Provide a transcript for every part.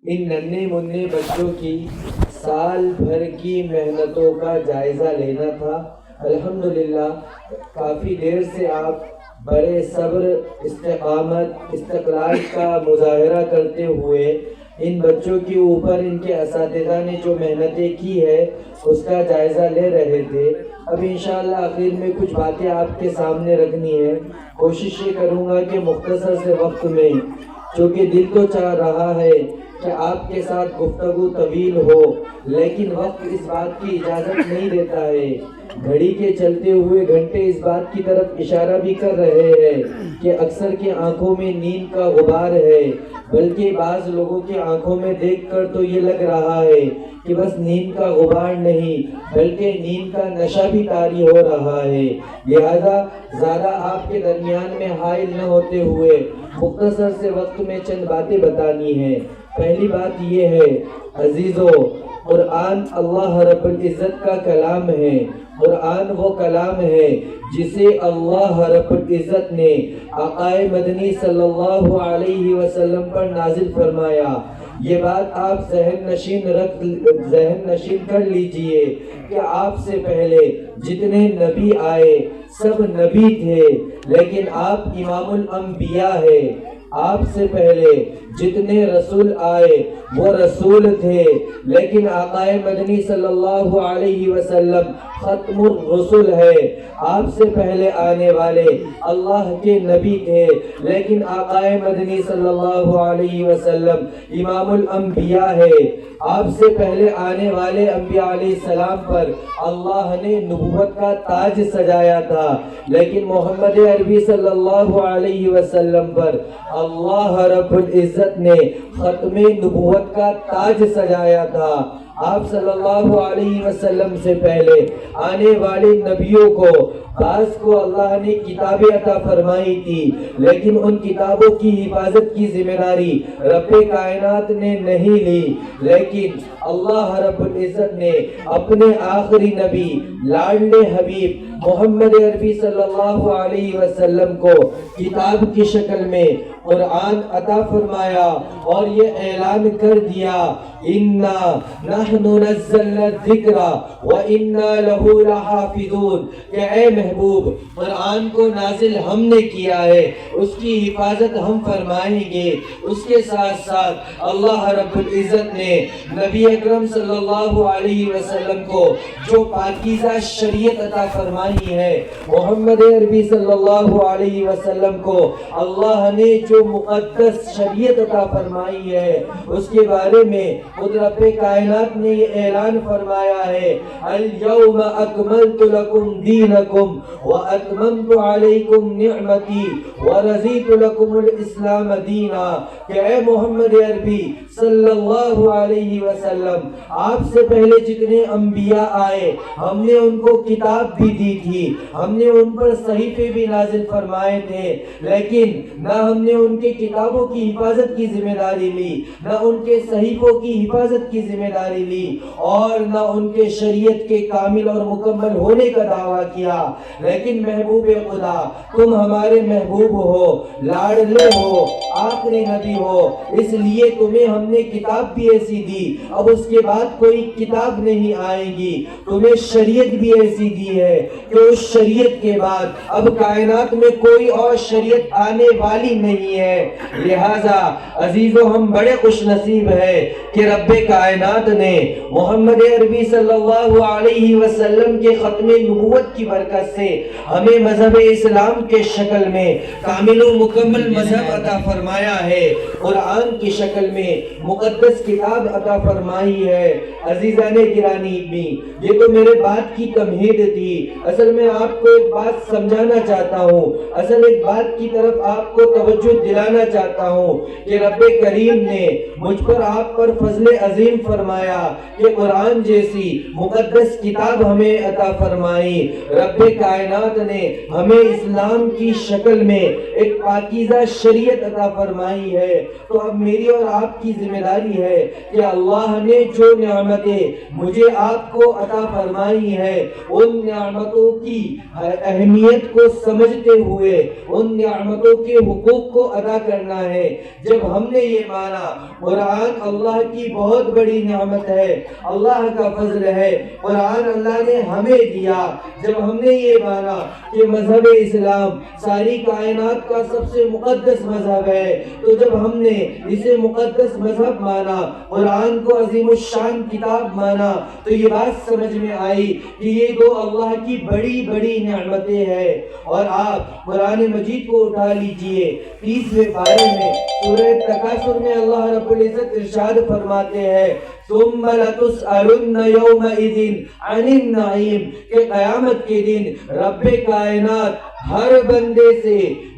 ان ننھے منھے بچوں کی سال بھر کی محنتوں کا جائزہ لینا تھا۔ الحمدللہ کافی دیر سے آپ بڑے صبر، استقامت، استقلال کا مظاہرہ کرتے ہوئے ان بچوں کے اوپر ان کے اساتذہ نے جو محنتیں کی ہے اس کا جائزہ لے رہے تھے۔ اب انشاءاللہ آخر میں کچھ باتیں آپ کے سامنے رکھنی ہے۔ کوشش یہ کروں گا کہ مختصر سے وقت میں، چونکہ دل تو چاہ رہا ہے کہ آپ کے ساتھ گفتگو طویل ہو، لیکن وقت اس بات کی اجازت نہیں دیتا ہے۔ گھڑی کے چلتے ہوئے گھنٹے اس بات کی طرف اشارہ بھی کر رہے ہیں کہ اکثر کی آنکھوں میں نیند کا غبار ہے، بلکہ بعض لوگوں کی آنکھوں میں دیکھ کر تو یہ لگ رہا ہے کہ بس نیند کا غبار نہیں بلکہ نیند کا نشہ بھی طاری ہو رہا ہے۔ لہذا زیادہ آپ کے درمیان میں حائل نہ ہوتے ہوئے مختصر سے وقت میں چند باتیں بتانی ہیں۔ پہلی بات یہ ہے عزیزو، قرآن اللہ رب العزت کا کلام ہے۔ قرآن وہ کلام ہے جسے اللہ رب العزت نے آقا مدنی صلی اللہ علیہ وسلم پر نازل فرمایا۔ یہ بات آپ ذہن نشین کر لیجئے کہ آپ سے پہلے جتنے نبی آئے سب نبی تھے، لیکن آپ امام الانبیاء ہیں۔ آپ سے پہلے جتنے رسول آئے وہ رسول تھے، لیکن آقا مدنی صلی اللہ علیہ وسلم ختم الرسل ہے۔ آپ سے پہلے آنے والے اللہ کے نبی تھے، لیکن آقا مدنی صلی اللہ علیہ وسلم امام الانبیاء ہے۔ آپ سے پہلے آنے والے انبیاء علیہ السلام پر اللہ نے نبوت کا تاج سجایا تھا، لیکن محمد عربی صلی اللہ علیہ وسلم پر اللہ رب العزت نے ختم نبوت کا تاج سجایا تھا۔ آپ صلی اللہ علیہ وسلم سے پہلے آنے والے نبیوں کو بعض کو اللہ نے کتابیں عطا فرمائی تھی، لیکن ان کتابوں کی حفاظت کی ذمہ داری رب کائنات نے نہیں لی، لیکن اللہ رب العزت نے اپنے آخری نبی لاڈلے حبیب محمد عربی صلی اللہ علیہ وسلم کو کتاب کی شکل میں قرآن عطا فرمایا اور یہ اعلان کر دیا اِنَّا نَحْنُ نَزَّلْنَا الذِّكْرَ وَإِنَّا لَهُ لَحَافِظُونَ، کہ اے محبوب قرآن کو نازل ہم نے کیا ہے، اس کی حفاظت ہم فرمائیں گے۔ اس کے ساتھ ساتھ اللہ رب العزت نے نبی اکرم صلی اللہ علیہ وسلم کو جو پاکیزہ شریعت عطا فرمائی ہے، محمد عربی صلی اللہ علیہ وسلم کو اللہ نے جو مقدس شریعت عطا فرمائی ہے، اس کے بارے میں خود رب کائنات نے یہ اعلان فرمایا ہے اليوم اکملت لکم دینکم واتممت علیکم نعمتی ورضیت لکم الاسلام دینا، کہ اے محمد عربی صلی اللہ علیہ وسلم آپ سے پہلے جتنے انبیاء آئے ہم نے ان کو کتاب بھی دی تھی، ہم نے ان پر صحیفے بھی نازل فرمائے تھے، لیکن نہ ہم نے ان کے کتابوں کی حفاظت کی ذمہ داری لی، نہ ان کے صحیفوں کی حفاظت کی ذمہ داری لی، اور نہ ان کے شریعت کے کامل اور مکمل ہونے کا دعویٰ کیا۔ لیکن محبوب خدا تم ہمارے محبوب ہو، لاڈلے ہو، آخری نبی ہو، اس لیے تمہیں ہم نے کتاب بھی ایسی دی، اب اس کے بعد کوئی کتاب نہیں آئے گی، تمہیں شریعت بھی ایسی دی ہے کہ اس شریعت کے بعد اب کائنات میں کوئی اور شریعت آنے والی نہیں ہے۔ لہٰذا عزیزو ہم بڑے خوش نصیب ہیں کہ رب کائنات نے محمد عربی صلی اللہ علیہ وسلم کے ختم نبوت کی برکت سے ہمیں مذہب اسلام کے شکل میں کامل و مکمل مذہب عطا فرمایا ہے، قرآن کی شکل میں مقدس کتاب عطا فرمائی ہے۔ عزیزان گرامی بھی یہ تو میرے بات کی تمہید تھی، اصل میں آپ کو ایک بات سمجھانا چاہتا ہوں، اصل ایک بات کی طرف آپ کو توجہ دلانا چاہتا ہوں کہ رب کریم نے مجھ پر آپ پر فضل عظیم فرمایا کہ قرآن جیسی مقدس کتاب ہمیں عطا فرمائی، رب کائنات نے ہمیں اسلام کی شکل میں ایک پاکیزہ شریعت عطا فرمائی ہے۔ تو اب میری اور آپ کی ذمہ داری ہے کہ اللہ نے جو نعمتیں مجھے آپ کو عطا فرمائی ہے ان نعمتوں نعمتوں کی اہمیت کو سمجھتے ہوئے ان نعمتوں کے حقوق کو ادا کرنا ہے۔ جب ہم نے یہ مانا قرآن اللہ کی بہت بڑی نعمت ہے، اللہ کا فضل ہے، قرآن اللہ نے ہمیں دیا، جب ہم نے یہ مانا کہ مذہب اسلام ساری کائنات کا سب سے مقدس مذہب ہے، تو جب ہم نے اسے مقدس مذہب مانا، قرآن کو عظیم الشان کتاب مانا، تو یہ بات سمجھ میں آئی کہ یہ دو اللہ کی بڑی بڑی نعمتیں ہیں۔ اور آپ قرآن مجید کو اٹھا لیجئے، 30ویں پارے میں سورہ تکاثر میں اللہ رب العزت ارشاد فرماتے ہیں ثم لتسألن یومئذ عن النعیم، کہ قیامت کے دن رب کائنات ہر بندے سے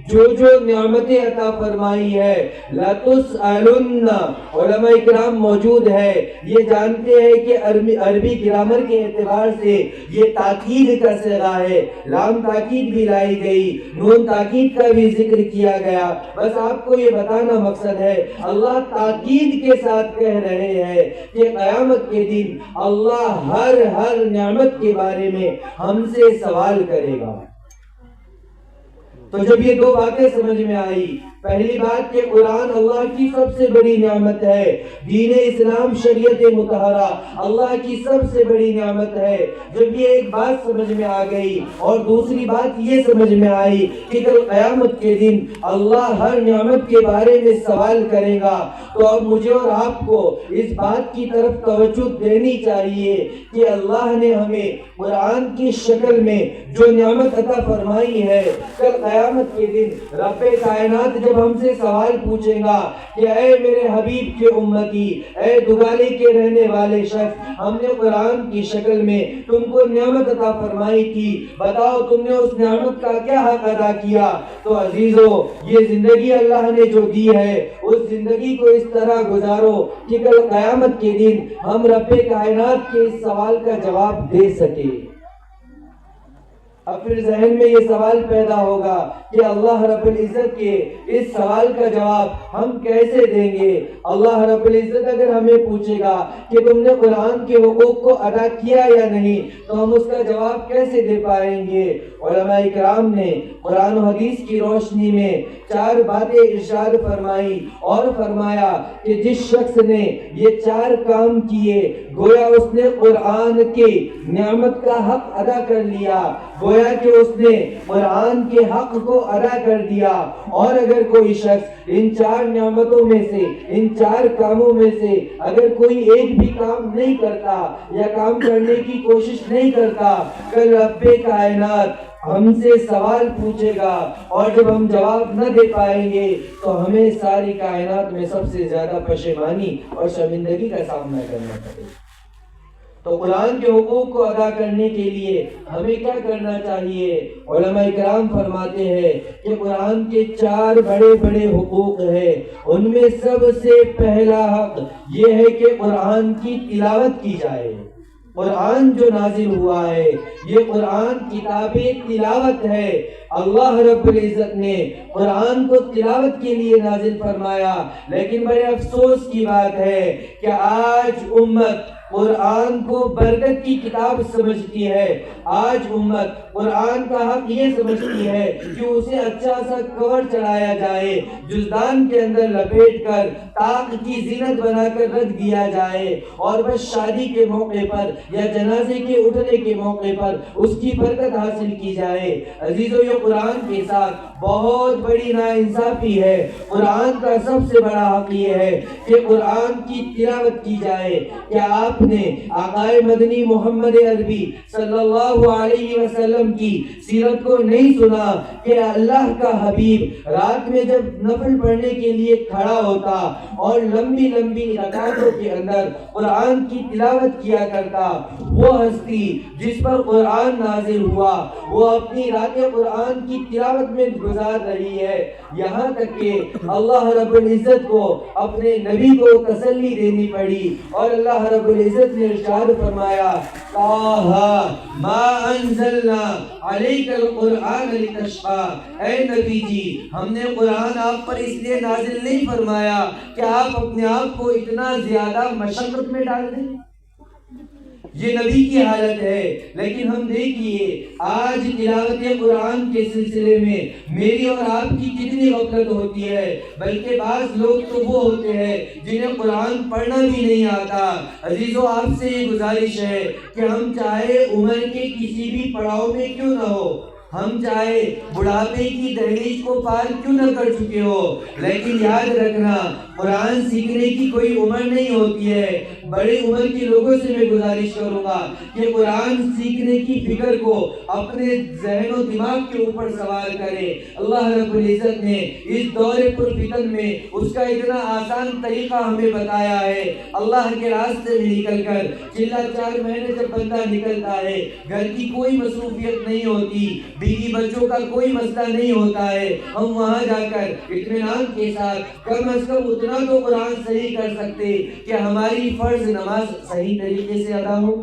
جو جو نعمتیں عطا فرمائی ہے، لتسألن، علماء کرام موجود ہے، یہ جانتے ہیں کہ عربی گرامر کے اعتبار سے یہ تاکید کا صیغہ ہے، لام تاکید بھی لائی گئی، نون تاکید کا بھی ذکر کیا گیا، بس آپ کو یہ بتانا مقصد ہے اللہ تاکید کے ساتھ کہہ رہے ہیں کہ قیامت کے دن اللہ ہر نعمت کے بارے میں ہم سے سوال کرے گا۔ تو جب یہ دو باتیں سمجھ میں آئی، پہلی بات کہ قرآن اللہ کی سب سے بڑی نعمت ہے، دین اسلام شریعت مطہرہ اللہ کی سب سے بڑی نعمت ہے، جب یہ ایک بات سمجھ میں آ گئی، اور دوسری بات یہ سمجھ میں آئی کہ کل قیامت کے دن اللہ ہر نعمت کے بارے میں سوال کرے گا، تو اب مجھے اور آپ کو اس بات کی طرف توجہ دینی چاہیے کہ اللہ نے ہمیں قرآن کی شکل میں جو نعمت عطا فرمائی ہے، کل قیامت کے دن رب کائنات جب ہم سے سوال پوچھے گا کہ اے میرے حبیب کے امتی، اے دوگالے کے رہنے والے شخص، ہم نے قرآن کی شکل میں تم کو نعمت عطا فرمائی تھی، بتاؤ تم نے اس نعمت کا کیا حق ادا کیا؟ تو عزیزو، یہ زندگی اللہ نے جو دی ہے اس زندگی کو اس طرح گزارو کہ کل قیامت کے دن ہم رب کائنات کے اس سوال کا جواب دے سکے۔ اب پھر ذہن میں یہ سوال پیدا ہوگا کہ اللہ رب العزت کے اس سوال کا جواب ہم کیسے دیں گے؟ اللہ رب العزت اگر ہمیں پوچھے گا کہ تم نے قرآن کے حقوق کو ادا کیا یا نہیں، تو ہم اس کا جواب کیسے دے پائیں گے؟ علماء کرام نے قرآن و حدیث کی روشنی میں 4 باتیں ارشاد فرمائی اور فرمایا کہ جس شخص نے یہ 4 کام کیے گویا اس نے قرآن کی نعمت کا حق ادا کر لیا، گویا کہ اس نے قرآن کے حق کو ادا کر دیا۔ اور اگر کوئی شخص ان 4 نعمتوں میں سے، ان 4 کاموں میں سے اگر کوئی ایک بھی کام نہیں کرتا یا کام کرنے کی کوشش نہیں کرتا، کل رب کائنات ہم سے سوال پوچھے گا، اور جب ہم جواب نہ دے پائیں گے تو ہمیں ساری کائنات میں سب سے زیادہ پشیمانی اور شرمندگی کا سامنا کرنا پڑے گا۔ تو قرآن کے حقوق کو ادا کرنے کے لیے ہمیں کیا کرنا چاہیے؟ علماء کرام فرماتے ہیں کہ قرآن کے 4 بڑے بڑے حقوق ہیں، ان میں سب سے پہلا حق یہ ہے کہ قرآن کی تلاوت کی جائے۔ قرآن جو نازل ہوا ہے یہ قرآن کتاب تلاوت ہے، اللہ رب العزت نے قرآن کو تلاوت کے لیے نازل فرمایا، لیکن بڑے افسوس کی بات ہے کہ آج امت قرآن کو برکت کی کتاب سمجھتی ہے، آج امت قرآن کا حق یہ سمجھتی ہے کہ اسے اچھا سا کور چڑھایا جائے، جزدان کے اندر لپیٹ کر طاق کی زینت بنا کر رکھ دیا جائے، اور بس شادی کے موقع پر یا جنازے کے اٹھنے کے موقع پر اس کی برکت حاصل کی جائے۔ عزیزو، یہ قرآن کے ساتھ بہت بڑی ناانصافی ہے۔ قرآن کا سب سے بڑا حق یہ ہے کہ قرآن کی تلاوت کی جائے۔ کیا آپ نے آقائے مدنی محمد عربی صلی اللہ علیہ وسلم کی سیرت کو نہیں سنا کہ اللہ کا حبیب رات میں جب نفل پڑھنے کے لیے کھڑا ہوتا اور لمبی لمبی رکعتوں کے اندر قرآن کی تلاوت کیا کرتا، وہ ہستی جس پر قرآن نازل ہوا وہ اپنی رات قرآن کی تلاوت میں گزار رہی ہے، یہاں تک کہ اللہ رب العزت کو اپنے نبی کو تسلی دینی پڑی، اور اللہ رب العزت نے ارشاد فرمایا طٰہٰ ما انزلنا علیک القرآن لتشقیٰ، اے نبی جی ہم نے قرآن آپ پر اس لیے نازل نہیں فرمایا کہ آپ اپنے آپ کو اتنا زیادہ مشقت میں ڈال دیں۔ یہ نبی کی حالت ہے. لیکن ہم دیکھیے آج تلاوت قرآن کے سلسلے میں میری اور آپ کی کتنی غفلت ہوتی ہے. بلکہ بعض لوگ تو وہ ہوتے ہیں جنہیں قرآن پڑھنا بھی نہیں آتا. عزیزو آپ سے یہ گزارش ہے کہ ہم چاہے عمر کے کسی بھی پڑاؤ میں کیوں نہ ہو, ہم چاہے بڑھاپے کی دہلیز کو پار کیوں نہ کر چکے ہو, لیکن یاد رکھنا قرآن سیکھنے کی کوئی عمر نہیں ہوتی ہے. بڑے عمر کے لوگوں سے میں گزارش کروں گا کہ قرآن سیکھنے کی فکر کو اپنے ذہن و دماغ کے اوپر سوار کرے. اللہ رب العزت نے اس دور پر فتن میں اس کا اتنا آسان طریقہ ہمیں بتایا ہے. اللہ کے راستے میں نکل کر چلا 4 مہینے جب بندہ نکلتا ہے, گھر کی کوئی مصروفیت نہیں ہوتی, بیوی بچوں کا کوئی مسئلہ نہیں ہوتا ہے, ہم وہاں جا کر اطمینان کے ساتھ کم از کم اتنا تو قرآن صحیح کر سکتے کہ ہماری فرض نماز صحیح طریقے سے ادا ہو.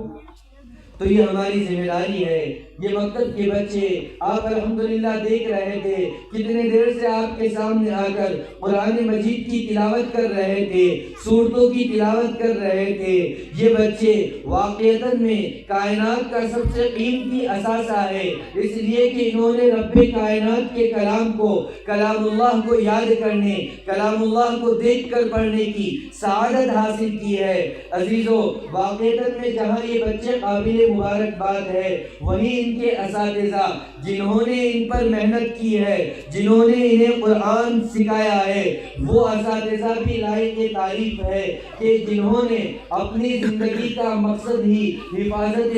تو یہ ہماری ذمہ داری ہے. یہ مکتب کے بچے آپ الحمدللہ دیکھ رہے تھے کتنے دیر سے آپ کے سامنے آ کر قرآن مجید کی تلاوت کر رہے تھے, سورتوں کی تلاوت کر رہے تھے. یہ بچے واقعتاً میں کائنات کا سب سے قیمتی اثاثہ ہے, اس لیے کہ انہوں نے رب کائنات کے کلام کو, کلام اللہ کو یاد کرنے, کلام اللہ کو دیکھ کر پڑھنے کی سعادت حاصل کی ہے. عزیزو واقعتاً میں جہاں یہ بچے قابل مبارکباد ہے, وہیں ان کے اساتذہ جنہوں نے ان پر محنت کی ہے, جنہوں نے انہیں قرآن سکھایا ہے, وہ اساتذہ بھی لائق تعریف ہے کہ جنہوں نے اپنی زندگی کا مقصد ہی حفاظت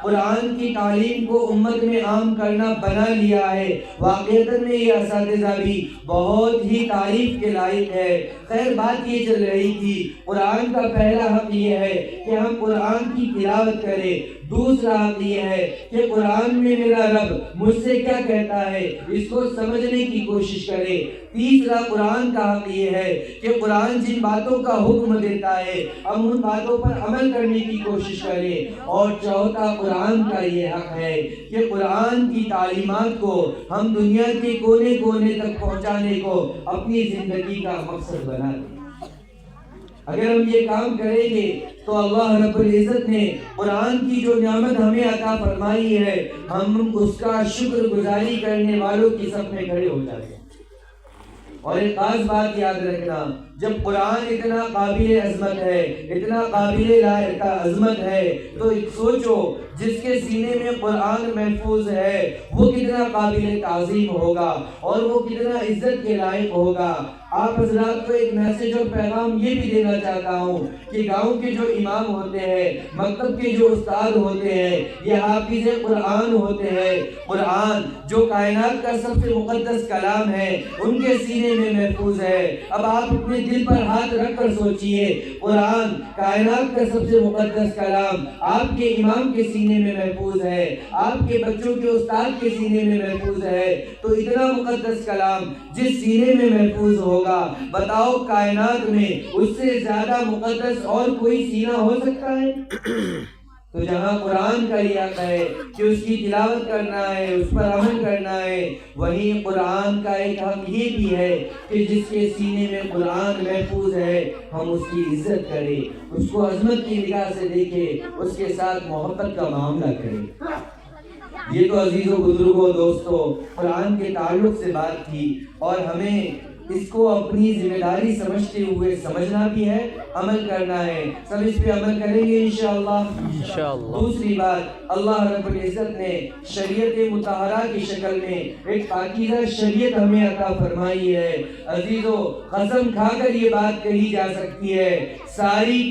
قرآن کی تعلیم کو امت میں عام کرنا بنا لیا ہے. واقعتاً میں یہ اساتذہ بھی بہت ہی تعریف کے لائق ہے. خیر بات یہ چل رہی تھی, قرآن کا پہلا حق یہ ہے کہ ہم قرآن کی تلاوت کریں. دوسرا حق یہ ہے کہ قرآن میں میرا رب مجھ سے کیا کہتا ہے اس کو سمجھنے کی کوشش کرے. تیسرا قرآن کا حق یہ ہے کہ قرآن جن باتوں کا حکم دیتا ہے ہم ان باتوں پر عمل کرنے کی کوشش کریں. اور چوتھا قرآن کا یہ حق ہے کہ قرآن کی تعلیمات کو ہم دنیا کے کونے کونے تک پہنچانے کو اپنی زندگی کا مقصد بنا دیں. اگر ہم یہ کام کریں گے تو اللہ رب العزت نے قرآن کی جو نعمت ہمیں عطا فرمائی ہے ہم اس کا شکر گزاری کرنے والوں کی صف میں کھڑے ہو جاتے ہیں. اور ایک خاص بات یاد رکھنا, جب قرآن اتنا قابل عظمت ہے, اتنا قابل عظمت ہے, تو سوچو جس کے سینے میں قرآن محفوظ ہے وہ کتنا قابل تعظیم ہوگا اور وہ کتنا عزت کے لائق ہوگا. آپ حضرات کو ایک میسج اور پیغام یہ بھی دینا چاہتا ہوں کہ گاؤں کے جو امام ہوتے ہیں, مکتب کے جو استاد ہوتے ہیں, یہ حافظ قرآن ہوتے ہیں. قرآن جو کائنات کا سب سے مقدس کلام ہے ان کے سینے میں محفوظ ہے. اب آپ اپنے دل پر ہاتھ رکھ کر سوچئے, قرآن کائنات کا سب سے مقدس کلام آپ کے امام کے سینے میں محفوظ ہے, آپ کے بچوں کے استاد کے سینے میں محفوظ ہے, تو اتنا مقدس کلام جس سینے میں محفوظ ہوگا, بتاؤ کائنات میں اس سے زیادہ مقدس اور کوئی سینہ ہو سکتا ہے؟ تو جہاں قرآن کا یہ حق ہے کہ اس کی تلاوت کرنا ہے, اس پر عمل کرنا ہے, وہیں قرآن کا ایک حق یہ بھی ہے کہ جس کے سینے میں قرآن محفوظ ہے ہم اس کی عزت کریں, اس کو عظمت کی نگاہ سے دیکھیں, اس کے ساتھ محبت کا معاملہ کریں. یہ تو عزیزوں بزرگوں دوستوں قرآن کے تعلق سے بات تھی, اور ہمیں اس کو اپنی ذمہ داری سمجھتے ہوئے سمجھنا بھی ہے, عمل کرنا ہے. سب اس پہ عمل کریں گے انشاءاللہ. دوسری بات, اللہ رب العزت نے شریعت مطہرہ کی شکل میں ایک پاکیزہ شریعت ہمیں عطا فرمائی ہے. عزیزو قسم کھا کر یہ بات کہی جا سکتی ہے, ساری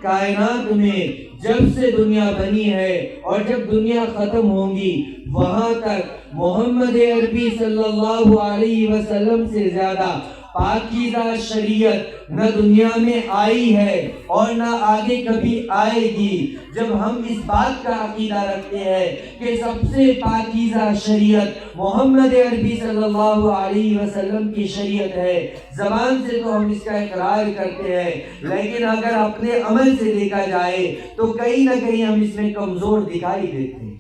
کائنات میں جب سے دنیا بنی ہے اور جب دنیا ختم ہوگی وہاں تک محمد عربی صلی اللہ علیہ وسلم سے زیادہ پاکیزہ شریعت نہ دنیا میں آئی ہے اور نہ آگے کبھی آئے گی. جب ہم اس بات کا عقیدہ رکھتے ہیں کہ سب سے پاکیزہ شریعت محمد عربی صلی اللہ علیہ وسلم کی شریعت ہے, زبان سے تو ہم اس کا اقرار کرتے ہیں, لیکن اگر اپنے عمل سے دیکھا جائے تو کہیں نہ کہیں ہم اس میں کمزور دکھائی دیتے ہیں.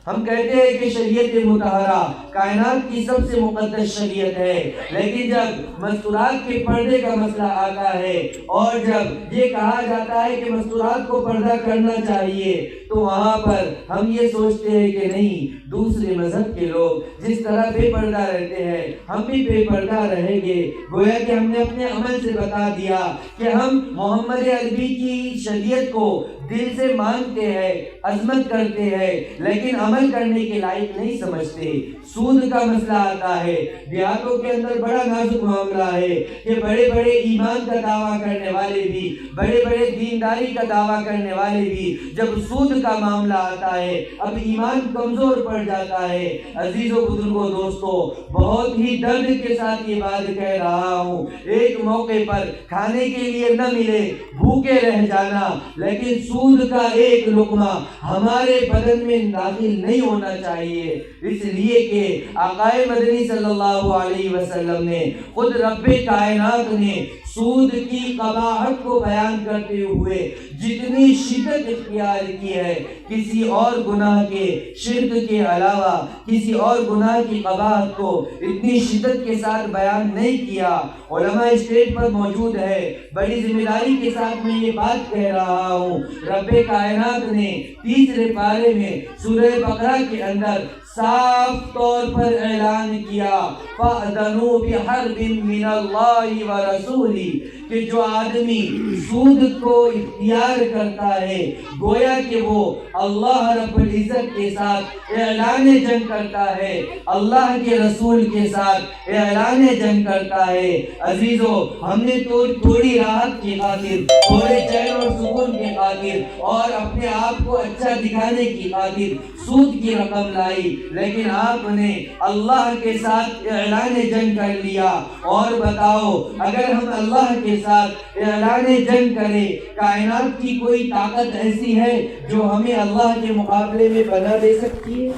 ہم کہتے ہیں کہ شریعت مطہرہ کائنات کی سب سے مقدس شریعت ہے، لیکن جب مستورات کے پردے کا مسئلہ آتا ہے اور جب یہ کہا جاتا ہے کہ مستورات کو پردہ کرنا چاہیے، تو وہاں پر ہم یہ سوچتے ہیں کہ نہیں، دوسرے مذہب کے لوگ جس طرح بے پردہ رہتے ہیں ہم بھی بے پردہ رہیں گے۔ گویا کہ ہم نے اپنے عمل سے بتا دیا کہ ہم محمد عربی کی شریعت کو دل سے مانتے ہیں، عظمت کرتے ہیں، لیکن عمل کرنے کے لائق نہیں سمجھتے۔ سود کا مسئلہ آتا ہے، دیہاتوں کے اندر بڑا نازک معاملہ ہے کہ بڑے بڑے ایمان کا دعویٰ کرنے والے بھی، بڑے بڑے دینداری کا دعویٰ کرنے والے بھی جب سود کا معاملہ آتا ہے اب ایمان کمزور پڑ جاتا ہے۔ عزیزوں، بزرگوں، دوستوں، بہت ہی درد کے ساتھ یہ بات کہہ رہا ہوں، ایک موقع پر کھانے کے لیے نہ ملے، بھوکے رہ جانا، لیکن سود کا ایک لقمہ ہمارے بدن میں داخل نہیں ہونا چاہیے، اس لیے کہ آقا مدنی صلی اللہ علیہ وسلم نے خود رب کائنات نے سود کی قباحت کو بیان کرتے ہوئے جتنی شدت اختیار کی ہے، کسی اور گناہ کے، شرک کے علاوہ کسی اور گناہ کی قباحت کو اتنی شدت کے ساتھ بیان نہیں کیا۔ علماء اسٹیج پر موجود ہے، بڑی ذمہ داری کے ساتھ میں یہ بات کہہ رہا ہوں، رب کائنات نے تیسرے پارے میں سورہ بقرہ کے اندر صاف طور پر اعلان کیا، فَأْذَنُوا بِحَرْبٍ مِّنَ اللَّهِ وَرَسُولِهِ، کہ جو آدمی سود کو اختیار کرتا ہے گویا کہ وہ اللہ رب العزت کے ساتھ اعلان جنگ کرتا ہے، اللہ کے رسول کے ساتھ اعلان جنگ کرتا ہے۔ عزیزو، ہم نے تو تھوڑی راحت کی خاطر، تھوڑے چین اور سکون کی خاطر اور اپنے آپ کو اچھا دکھانے کی خاطر سود کی رقم لائی، لیکن آپ نے اللہ کے ساتھ اعلان جنگ کر لیا۔ اور بتاؤ، اگر ہم اللہ کے ساتھ اعلان جنگ کریں، کائنات کی کوئی طاقت ایسی ہے جو ہمیں اللہ کے مقابلے میں بنا دے سکتی ہے؟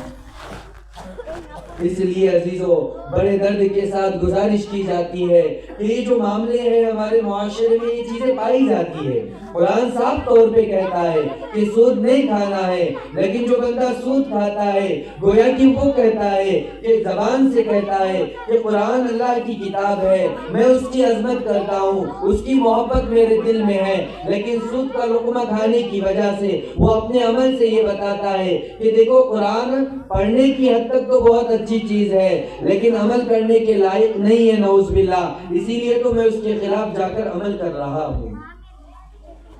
اس لیے عزیزو، بڑے درد کے ساتھ گزارش کی جاتی ہے کہ یہ جو معاملے ہیں ہمارے معاشرے میں یہ چیزیں پائی جاتی ہے۔ قرآن صاف طور پہ کہتا ہے کہ سود نہیں کھانا ہے، لیکن جو بندہ سود کھاتا ہے گویا کہ وہ کہتا ہے کہ زبان سے کہتا ہے کہ قرآن اللہ کی کتاب ہے، میں اس کی عظمت کرتا ہوں، اس کی محبت میرے دل میں ہے، لیکن سود کا لقمہ کھانے کی وجہ سے وہ اپنے عمل سے یہ بتاتا ہے کہ دیکھو قرآن پڑھنے کی حد تک تو بہت اچھی چیز ہے لیکن عمل کرنے کے لائق نہیں ہے، نعوذ باللہ، اسی لیے تو میں اس کے خلاف جا کر عمل کر رہا ہوں۔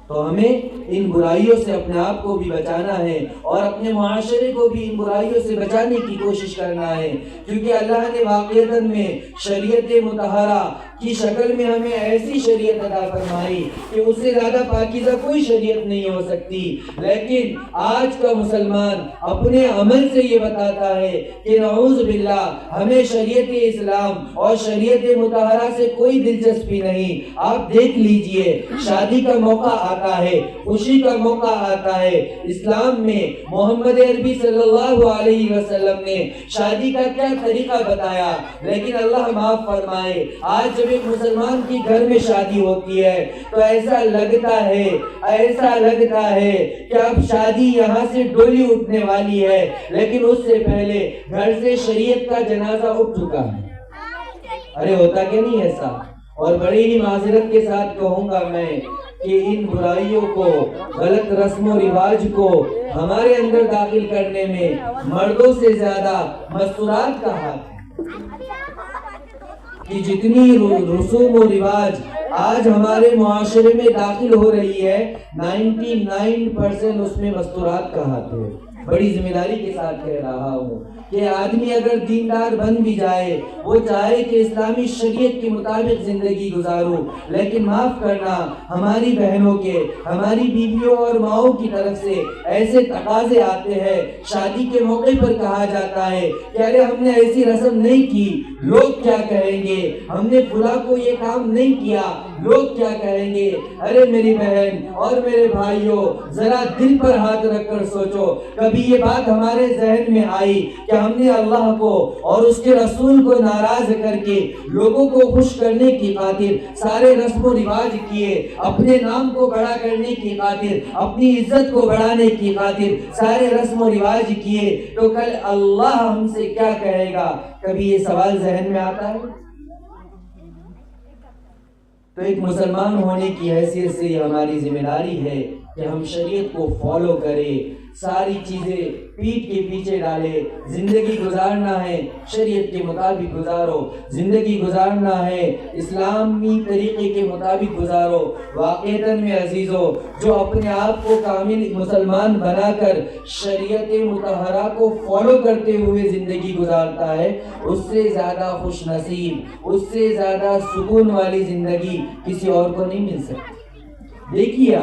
تو ہمیں ان برائیوں سے اپنے آپ کو بھی بچانا ہے اور اپنے معاشرے کو بھی ان برائیوں سے بچانے کی کوشش کرنا ہے، کیونکہ اللہ نے واقعتاً میں شریعت مطہرہ کی شکل میں ہمیں ایسی شریعت عطا فرمائی کہ اس سے زیادہ پاکیزہ کوئی شریعت نہیں ہو سکتی، لیکن آج کا مسلمان اپنے عمل سے یہ بتاتا ہے کہ نعوذ باللہ ہمیں شریعت اسلام اور شریعت مطہرہ سے کوئی دلچسپی نہیں۔ آپ دیکھ لیجئے، شادی کا موقع آتا ہے، خوشی کا موقع آتا ہے، اسلام میں محمد عربی صلی اللہ علیہ وسلم نے شادی کا کیا طریقہ بتایا، لیکن اللہ معاف فرمائے، آج جب ایک مسلمان کی گھر میں شادی ہوتی ہے تو ایسا لگتا ہے کہ اب شادی یہاں سے ڈولی اٹھنے والی ہے، لیکن اس سے پہلے گھر سے شریعت کا جنازہ اٹھ چکا ہے۔ ارے ہوتا کہ نہیں ایسا؟ اور بڑی ہی معذرت کے ساتھ کہوں گا میں کہ ان برائیوں کو، غلط رسم و رواج کو ہمارے اندر داخل کرنے میں مردوں سے زیادہ مستورات کا ہاتھ ہے، کہ جتنی رسوم و رواج آج ہمارے معاشرے میں داخل ہو رہی ہے 99% اس میں مستورات کا ہاتھ ہے۔ بڑی ذمہ داری کے ساتھ کہہ رہا ہوں کہ آدمی اگر دیندار بن بھی جائے، وہ چاہے کہ اسلامی شریعت کے مطابق زندگی گزاروں، لیکن معاف کرنا، ہماری بہنوں کے، ہماری بیویوں اور ماؤں کی طرف سے ایسے تقاضے آتے ہیں، شادی کے موقع پر کہا جاتا ہے کہ ارے ہم نے ایسی رسم نہیں کی، لوگ کیا کہیں گے، ہم نے فلاں کو یہ کام نہیں کیا، لوگ کیا کہیں گے۔ ارے میری بہن اور میرے بھائیوں، ذرا دل پر ہاتھ رکھ کر سوچو، کبھی یہ بات ہمارے ذہن میں آئی کہ ہم نے اللہ کو اور اس کے رسول کو ناراض کر کے لوگوں کو خوش کرنے کی خاطر سارے رسم و رواج کیے، اپنے نام کو بڑا کرنے کی خاطر، اپنی عزت کو بڑھانے کی خاطر سارے رسم و رواج کیے، تو کل اللہ ہم سے کیا کہے گا؟ کبھی یہ سوال ذہن میں آتا ہے؟ تو ایک مسلمان ہونے کی حیثیت سے یہ ہماری ذمہ داری ہے کہ ہم شریعت کو فالو کریں، ساری چیزیں پیٹھ کے پیچھے ڈالے۔ زندگی گزارنا ہے شریعت کے مطابق گزارو، زندگی گزارنا ہے اسلامی طریقے کے مطابق گزارو۔ واقعتاً میں عزیزو، جو اپنے آپ کو کامل مسلمان بنا کر شریعت مطہرہ کو فالو کرتے ہوئے زندگی گزارتا ہے، اس سے زیادہ خوش نصیب، اس سے زیادہ سکون والی زندگی کسی اور کو نہیں مل سکتی۔ دیکھیے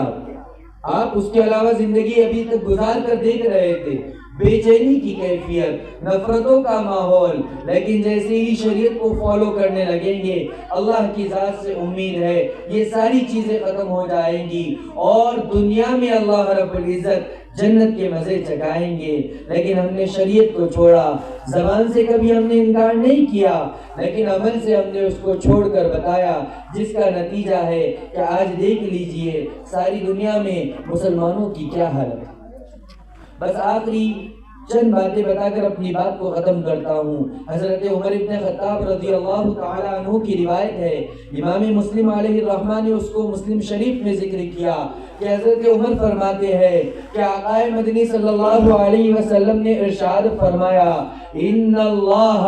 آپ اس کے علاوہ زندگی ابھی تک گزار کر دیکھ رہے تھے، بے چینی کی کیفیت، نفرتوں کا ماحول، لیکن جیسے ہی شریعت کو فالو کرنے لگیں گے، اللہ کی ذات سے امید ہے یہ ساری چیزیں ختم ہو جائیں گی اور دنیا میں اللہ رب العزت جنت کے مزے چکائیں گے۔ لیکن ہم نے شریعت کو چھوڑا، زبان سے کبھی ہم نے انکار نہیں کیا، لیکن عمل سے ہم نے اس کو چھوڑ کر بتایا، جس کا نتیجہ ہے کہ آج دیکھ لیجئے ساری دنیا میں مسلمانوں کی کیا حالت ہے۔ بس آخری چند باتیں بتا کر اپنی بات کو ختم کرتا ہوں۔ حضرت عمر ابن خطاب رضی اللہ تعالی عنہ کی روایت ہے، امام مسلم علیہ الرحمہ نے اس کو مسلم شریف میں ذکر کیا کہ حضرت عمر فرماتے ہیں کہ آقا مدنی صلی اللہ علیہ وسلم نے ارشاد فرمایا، ان اللہ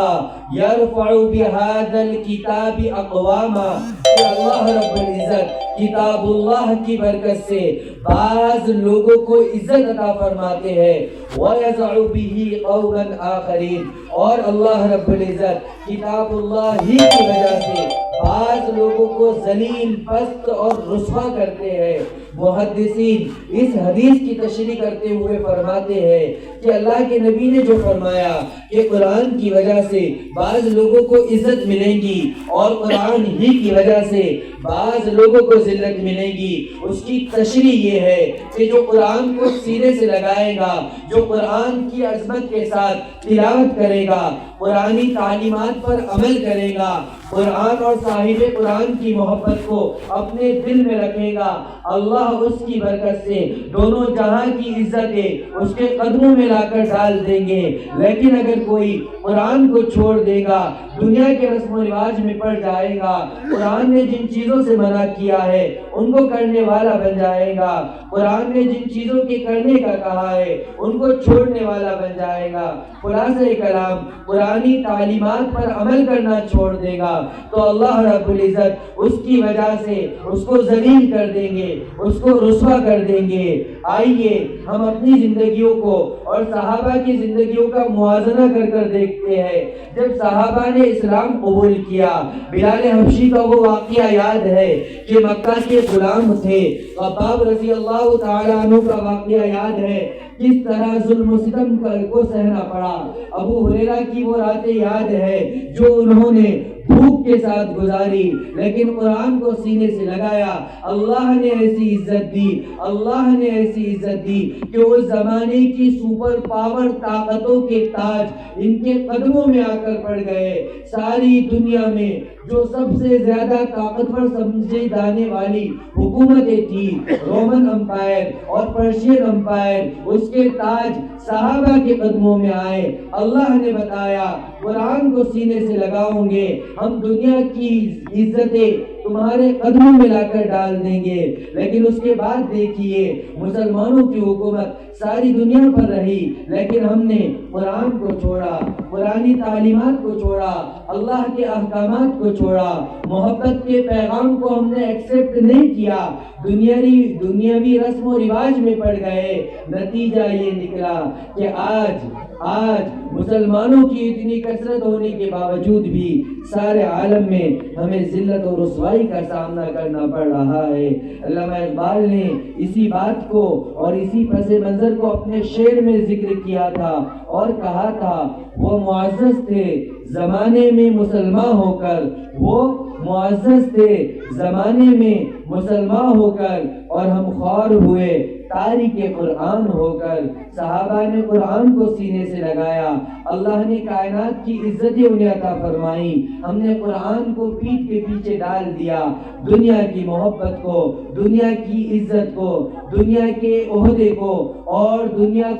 یرفع بہذا الکتاب اقواما، کہ اللہ رب العزت کتاب اللہ کی برکت سے بعض لوگوں کو عزت عطا فرماتے ہیں، وَيَزَعُ بِهِ قَوْمًا آخَرِينَ، اور اللہ رب العزت کتاب اللہ ہی کی وجہ سے بعض لوگوں کو ذلیل، پست اور رسوا کرتے ہیں۔ محدثین اس حدیث کی تشریح کرتے ہوئے فرماتے ہیں کہ اللہ کے نبی نے جو فرمایا کہ قرآن کی وجہ سے بعض لوگوں کو عزت ملے گی اور قرآن ہی کی وجہ سے بعض لوگوں کو ذلت ملے گی، اس کی تشریح یہ ہے کہ جو قرآن کو سینے سے لگائے گا، جو قرآن کی عظمت کے ساتھ تلاوت کرے گا، قرآنی تعلیمات پر عمل کرے گا، قرآن اور صاحب قرآن کی محبت کو اپنے دل میں رکھے گا، اللہ اس کی برکت سے دونوں جہاں کی عزتیں اس کے قدموں میں لا کر ڈال دیں گے۔ لیکن اگر کوئی قرآن کو چھوڑ دے گا، دنیا کے رسم و رواج میں پڑ جائے گا، قرآن نے جن چیزوں سے منع کیا ہے ان کو کرنے والا بن جائے گا، قرآن نے جن چیزوں کے کرنے کا کہا ہے ان کو چھوڑنے والا بن جائے گا، خلاصہ کلام قرآنی تعلیمات پر عمل کرنا چھوڑ دے گا، تو اللہ رب العزت اس کی وجہ سے اس کو ذلیل کر دیں گے، اس کو رسوا کر دیں گے۔ آئیے ہم اپنی زندگیوں کو اور صحابہ کی زندگیوں کا موازنہ کر کر دیکھتے ہیں۔ جب صحابہ نے اسلام قبول کیا، بلال حبشی کا وہ واقعہ یاد ہے کہ مکہ کے غلام تھے، خباب رضی اللہ تعالیٰ عنہ کا واقعہ یاد ہے، کس طرح ظلم و ستم کو سہنا پڑا۔ ابو ہریرہ کی وہ راتیں یاد ہے جو انہوں نے بھوک کے ساتھ گزاری، لیکن قرآن کو سینے سے لگایا۔ اللہ نے ایسی عزت دی، اللہ نے ایسی عزت دی کہ اس زمانے کی سپر پاور طاقتوں کے تاج ان کے قدموں میں آ کر پڑ گئے۔ ساری دنیا میں جو سب سے زیادہ طاقتور سمجھے جانے والی حکومتیں تھی، رومن امپائر اور پرشین امپائر، اس کے تاج صحابہ کے قدموں میں آئے۔ اللہ نے بتایا قرآن کو سینے سے لگاؤں گے، ہم دنیا کی عزتیں تمہارے قدموں میں لا کر ڈال دیں گے۔ لیکن اس کے بعد دیکھیے مسلمانوں کی حکومت ساری دنیا پر رہی، لیکن ہم نے قرآن کو چھوڑا، قرآنی تعلیمات کو چھوڑا، اللہ کے احکامات کو چھوڑا، محبت کے پیغام کو ہم نے ایکسپٹ نہیں کیا، دنیاوی رسم و رواج میں پڑ گئے۔ نتیجہ یہ نکلا کہ آج مسلمانوں کی اتنی کثرت ہونے کے باوجود بھی سارے عالم میں ہمیں ذلت اور رسوائی کا سامنا کرنا پڑ رہا ہے۔ علامہ اقبال نے اسی بات کو اور اسی پس منظر کو اپنے شعر میں ذکر کیا تھا اور کہا تھا، وہ معزز تھے زمانے میں مسلمان ہو کر، وہ معزز تھے زمانے میں مسلمان ہو کر، اور ہم خوار ہوئے تاریخ قرآن ہو کر۔ صحابہ نے قرآن کو سینے سے لگایا، اللہ نے کائنات کی عزتیں انہیں عطا فرمائی، ہم نے قرآن کو پیٹھ کے پیچھے ڈال دیا۔ دنیا کی محبت کو، دنیا کی عزت کو، دنیا کے عہدے کو اور دنیا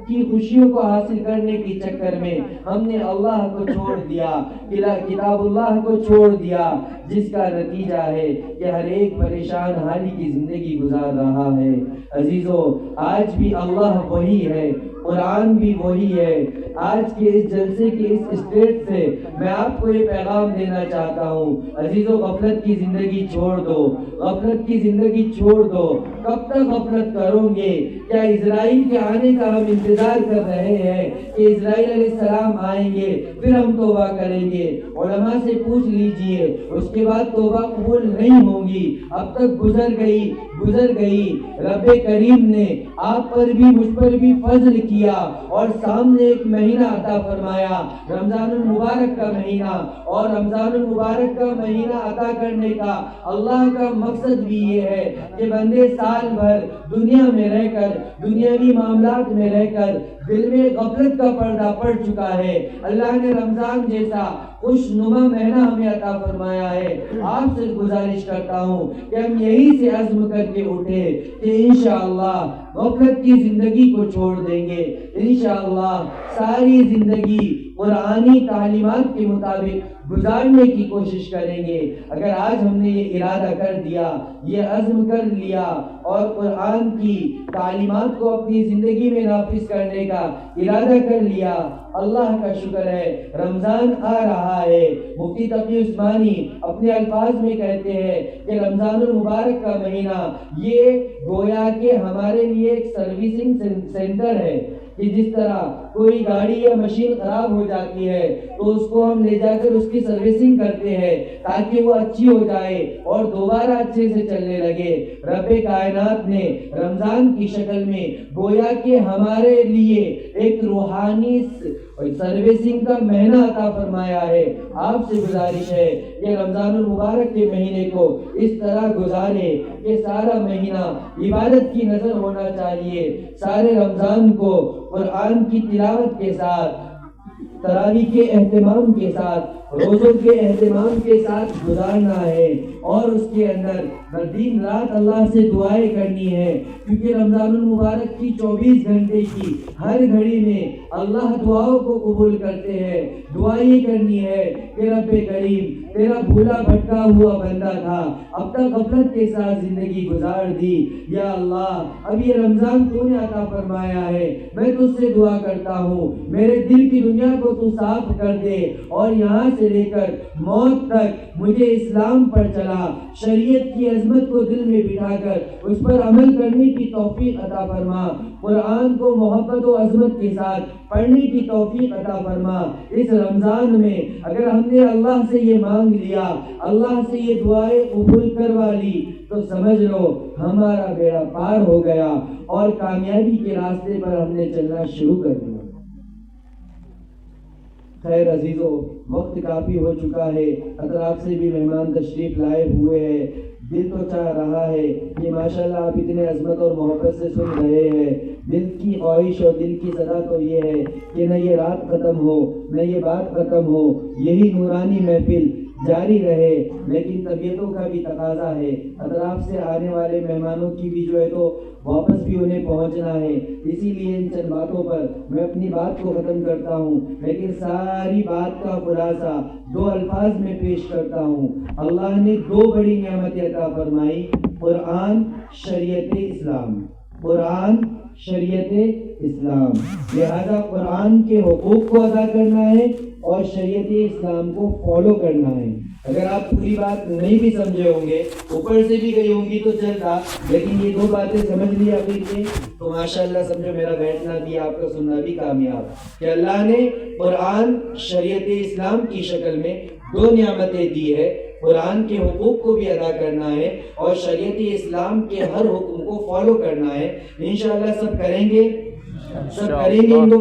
کی خوشیوں کو حاصل کرنے کے چکر میں ہم نے اللہ کو چھوڑ دیا، کتاب اللہ کو چھوڑ دیا، جس کا نتیجہ ہے کہ ہر ایک پریشان حالی کی زندگی گزار رہا ہے۔ عزیزو، آج بھی اللہ وہی ہے، قرآن بھی وہی ہے۔ آج کے اس جلسے کے اس اسٹیج سے میں آپ کو یہ پیغام دینا چاہتا ہوں، عزیزو، غفلت کی زندگی چھوڑ دو، غفلت کی زندگی چھوڑ دو۔ کب تک غفلت کرو گے؟ کیا اسرائیل کے آنے کا ہم انتظار کر رہے ہیں کہ اسرائیل علیہ السلام آئیں گے پھر ہم توبہ کریں گے؟ علماء سے پوچھ لیجئے، اس کے بعد توبہ قبول نہیں ہوگی۔ اب تک گزر گئی، رب کریم نے آپ پر بھی مجھ پر بھی فضل کیا اور سامنے ایک مہینہ عطا فرمایا، رمضان المبارک کا مہینہ، اور رمضان المبارک کا مہینہ عطا کرنے کا اللہ کا مقصد بھی یہ ہے کہ بندے سال بھر دنیا میں رہ کر، دنیاوی معاملات میں رہ کر دل میں غفلت کا پردہ پڑ چکا ہے، اللہ نے رمضان جیسا خوش نما مہینہ ہمیں عطا فرمایا ہے۔ آپ سے گزارش کرتا ہوں کہ ہم یہی سے عزم کر کے اٹھے کہ انشاءاللہ غفلت کی زندگی کو چھوڑ دیں گے، انشاءاللہ ساری زندگی قرآنی تعلیمات کے مطابق گزارنے کی کوشش کریں گے۔ اگر آج ہم نے یہ ارادہ کر دیا، یہ عزم کر لیا اور قرآن کی تعلیمات کو اپنی زندگی میں نافذ کرنے کا ارادہ کر لیا، اللہ کا شکر ہے رمضان آ رہا ہے۔ مفتی تقی عثمانی اپنے الفاظ میں کہتے ہیں کہ رمضان المبارک کا مہینہ یہ گویا کہ ہمارے لیے ایک سروسنگ سینٹر ہے، کہ جس طرح کوئی گاڑی یا مشین خراب ہو جاتی ہے تو اس کو ہم لے جا کر اس کی سروسنگ کرتے ہیں تاکہ وہ اچھی ہو جائے اور دوبارہ اچھے سے چلنے لگے۔ رب کائنات نے رمضان کی شکل میں گویا کہ ہمارے لیے ایک روحانی سروسنگ کا مہینہ عطا فرمایا ہے۔ آپ سے گزارش ہے کہ رمضان المبارک کے مہینے کو اس طرح گزارے کہ سارا مہینہ عبادت کی نظر ہونا چاہیے، سارے رمضان کو قرآن کی تلاوت کے ساتھ، تراویح کے اہتمام کے ساتھ، روزوں کے اہتمام کے ساتھ گزارنا ہے، اور اس کے اندر دن رات اللہ سے دعائیں کرنی ہے، کیونکہ رمضان المبارک کی 24 گھنٹے کی ہر گھڑی میں اللہ دعاؤں کو قبول کرتے ہیں۔ دعا یہ کرنی ہے کہ رب کریم تیرا بھولا بھٹکا ہوا بندہ تھا، اب تک غفلت کے ساتھ زندگی گزار دی، یا اللہ اب یہ رمضان تو نے عطا فرمایا ہے، میں تجھ سے دعا کرتا ہوں میرے دل کی دنیا کو تو صاف کر دے، اور یہاں سے لے کر موت تک مجھے اسلام پر چلا شریعت کی عظمت کو دل میں بٹھا کر اس پر عمل کرنے کی توفیق عطا فرما، قرآن کو محبت و عظمت کے ساتھ پڑھنے کی توفیق عطا فرما۔ اس رمضان میں اگر ہم نے اللہ سے یہ مانگ لیا، اللہ سے یہ دعائیں قبول کروا لی، تو سمجھ لو ہمارا بیڑا پار ہو گیا اور کامیابی کے راستے پر ہم نے چلنا شروع کر دیا۔ خیر عزیزو، وقت کافی ہو چکا ہے، اطراف سے بھی مہمان تشریف لائے ہوئے ہیں، دل تو چاہ رہا ہے کہ ماشاءاللہ آپ اتنے عظمت اور محبت سے سن رہے ہیں، دل کی خواہش اور دل کی صدا تو یہ ہے کہ نہ یہ رات ختم ہو، نہ یہ بات ختم ہو، یہی نورانی محفل جاری رہے، لیکن طبیعتوں کا بھی تقاضا ہے، اطراف سے آنے والے مہمانوں کی بھی جو ہے تو واپس بھی انہیں پہنچنا ہے، اسی لیے ان چند باتوں پر میں اپنی بات کو ختم کرتا ہوں، لیکن ساری بات کا خلاصہ 2 الفاظ میں پیش کرتا ہوں۔ اللہ نے 2 بڑی نعمتیں عطا فرمائی، قرآن، شریعت اسلام، قرآن، شریعت اسلام، لہذا قرآن کے حقوق کو ادا کرنا ہے اور شریعت اسلام کو فالو کرنا ہے۔ اگر آپ پوری بات نہیں بھی سمجھے ہوں گے، اوپر سے بھی گئی ہوں گی تو چلتا، لیکن یہ 2 باتیں سمجھ لی آپ کے تو ماشاءاللہ سمجھو میرا بیٹھنا بھی آپ کا سننا بھی کامیاب، کہ اللہ نے قرآن شریعت اسلام کی شکل میں 2 نعمتیں دی ہے، قرآن کے حقوق کو بھی ادا کرنا ہے اور شریعت اسلام کے ہر حکم کو فالو کرنا ہے۔ انشاءاللہ سب کریں گے، سب کریں گے۔